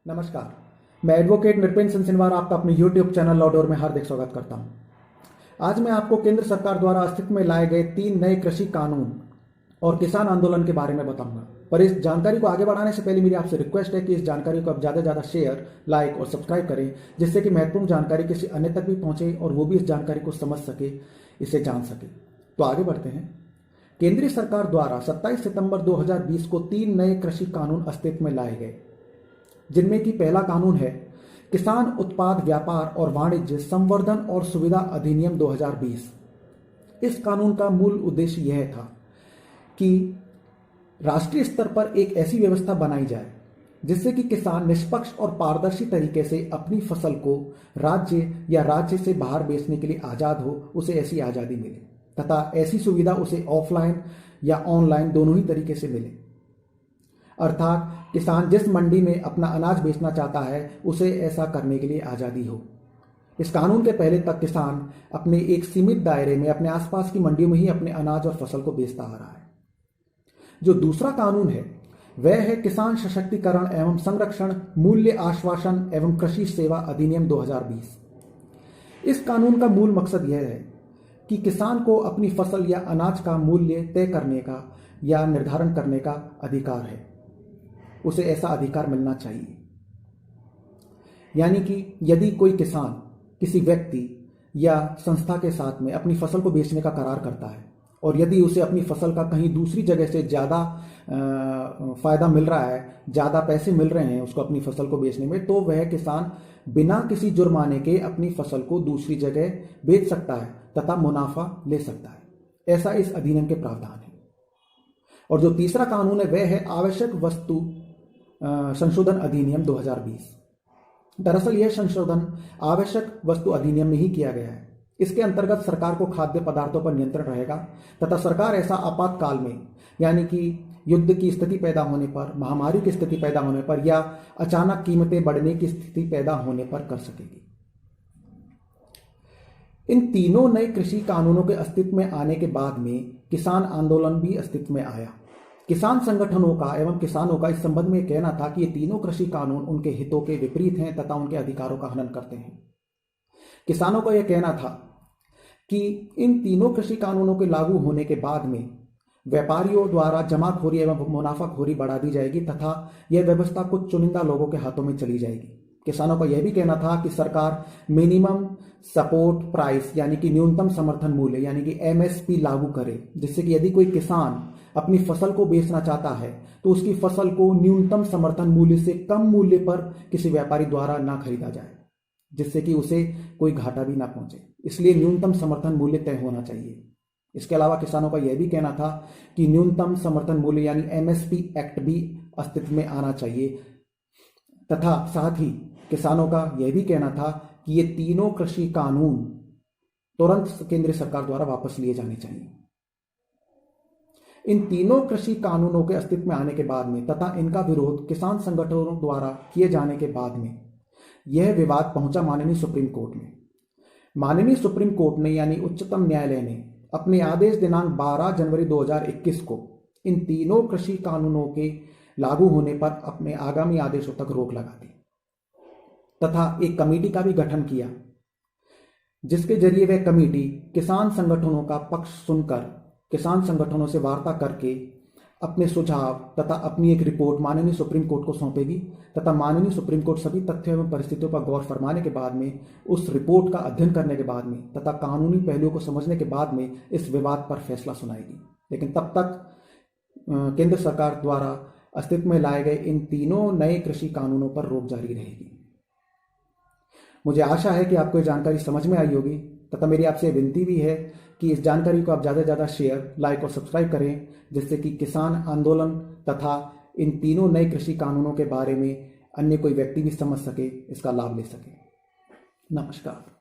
नमस्कार। मैं एडवोकेट नृपेंद्र सिंह आपका अपने YouTube चैनल लॉडोर में हार्दिक स्वागत करता हूं। आज मैं आपको केंद्र सरकार द्वारा अस्तित्व में लाए गए 3 नए कृषि कानून और किसान आंदोलन के बारे में बताऊंगा। पर इस जानकारी को आगे बढ़ाने से पहले मेरी आपसे रिक्वेस्ट है कि इस जानकारी को आप ज़्यादा से ज़्यादा शेयर, लाइक और सब्सक्राइब करें, जिससे कि महत्वपूर्ण जानकारी किसी अन्य तक भी पहुंचे और वो भी इस जानकारी को समझ सके, इसे जान सके। तो आगे बढ़ते हैं। केंद्रीय सरकार द्वारा 27 सितंबर 2020 को 3 नए कृषि कानून अस्तित्व में लाए गए, जिनमें कि पहला कानून है किसान उत्पाद व्यापार और वाणिज्य संवर्धन और सुविधा अधिनियम 2020। इस कानून का मूल उद्देश्य यह था कि राष्ट्रीय स्तर पर एक ऐसी व्यवस्था बनाई जाए जिससे कि किसान निष्पक्ष और पारदर्शी तरीके से अपनी फसल को राज्य या राज्य से बाहर बेचने के लिए आज़ाद हो, उसे ऐसी आज़ादी मिले तथा ऐसी सुविधा उसे ऑफलाइन या ऑनलाइन दोनों ही तरीके से मिले। अर्थात किसान जिस मंडी में अपना अनाज बेचना चाहता है उसे ऐसा करने के लिए आज़ादी हो। इस कानून के पहले तक किसान अपने एक सीमित दायरे में अपने आसपास की मंडियों में ही अपने अनाज और फसल को बेचता आ रहा है। जो दूसरा कानून है वह है किसान सशक्तिकरण एवं संरक्षण मूल्य आश्वासन एवं कृषि सेवा अधिनियम 2020। इस कानून का मूल मकसद यह है कि किसान को अपनी फसल या अनाज का मूल्य तय करने का या निर्धारण करने का अधिकार है, उसे ऐसा अधिकार मिलना चाहिए। यानी कि यदि कोई किसान किसी व्यक्ति या संस्था के साथ में अपनी फसल को बेचने का करार करता है और यदि उसे अपनी फसल का कहीं दूसरी जगह से ज़्यादा फायदा मिल रहा है, ज़्यादा पैसे मिल रहे हैं उसको अपनी फसल को बेचने में, तो वह किसान बिना किसी जुर्माने के अपनी फसल को दूसरी जगह बेच सकता है तथा मुनाफा ले सकता है। ऐसा इस अधिनियम के प्रावधान है। और जो तीसरा कानून है वह है आवश्यक वस्तु संशोधन अधिनियम 2020। दरअसल यह संशोधन आवश्यक वस्तु अधिनियम में ही किया गया है। इसके अंतर्गत सरकार को खाद्य पदार्थों पर नियंत्रण रहेगा तथा सरकार ऐसा आपातकाल में, यानी कि युद्ध की स्थिति पैदा होने पर, महामारी की स्थिति पैदा होने पर या अचानक कीमतें बढ़ने की स्थिति पैदा होने पर कर सकेगी। इन तीनों नए कृषि कानूनों के अस्तित्व में आने के बाद में किसान आंदोलन भी अस्तित्व में आया। किसान संगठनों का एवं किसानों का इस संबंध में कहना था कि ये तीनों कृषि कानून उनके हितों के विपरीत हैं तथा उनके अधिकारों का हनन करते हैं। किसानों का यह कहना था कि इन तीनों कृषि कानूनों के लागू होने के बाद में व्यापारियों द्वारा जमाखोरी एवं मुनाफाखोरी बढ़ा दी जाएगी तथा यह व्यवस्था कुछ चुनिंदा लोगों के हाथों में चली जाएगी। किसानों का यह भी कहना था कि सरकार मिनिमम सपोर्ट प्राइस यानी कि न्यूनतम समर्थन मूल्य यानी कि MSP लागू करे, जिससे कि यदि कोई किसान अपनी फसल को बेचना चाहता है तो उसकी फसल को न्यूनतम समर्थन मूल्य से कम मूल्य पर किसी व्यापारी द्वारा ना खरीदा जाए, जिससे कि उसे कोई घाटा भी ना पहुंचे। इसलिए न्यूनतम समर्थन मूल्य तय होना चाहिए। इसके अलावा किसानों का यह भी कहना था कि न्यूनतम समर्थन मूल्य यानी MSP एक्ट भी अस्तित्व में आना चाहिए तथा साथ ही किसानों का यह भी कहना था कि ये तीनों कृषि कानून तुरंत केंद्र सरकार द्वारा वापस लिए जाने चाहिए। इन तीनों कृषि कानूनों के अस्तित्व में आने के बाद में तथा इनका विरोध किसान संगठनों द्वारा किए जाने के बाद में यह विवाद पहुंचा माननीय सुप्रीम कोर्ट में। माननीय सुप्रीम कोर्ट ने यानी उच्चतम न्यायालय ने अपने आदेश दिनांक 12 जनवरी 2021 को इन तीनों कृषि कानूनों के लागू होने पर अपने आगामी आदेशों तक रोक लगा दी तथा एक कमेटी का भी गठन किया, जिसके जरिए वह कमेटी किसान संगठनों का पक्ष सुनकर, किसान संगठनों से वार्ता करके अपने सुझाव तथा अपनी एक रिपोर्ट माननीय सुप्रीम कोर्ट को सौंपेगी तथा माननीय सुप्रीम कोर्ट सभी तथ्यों एवं परिस्थितियों पर गौर फरमाने के बाद में, उस रिपोर्ट का अध्ययन करने के बाद में तथा कानूनी पहलुओं को समझने के बाद में इस विवाद पर फैसला सुनाएगी। लेकिन तब तक केंद्र सरकार द्वारा अस्तित्व में लाए गए इन तीनों नए कृषि कानूनों पर रोक जारी रहेगी। मुझे आशा है कि आपको ये जानकारी समझ में आई होगी तथा मेरी आपसे विनती भी है कि इस जानकारी को आप ज़्यादा से ज़्यादा शेयर, लाइक और सब्सक्राइब करें, जिससे कि किसान आंदोलन तथा इन तीनों नए कृषि कानूनों के बारे में अन्य कोई व्यक्ति भी समझ सके, इसका लाभ ले सके। नमस्कार।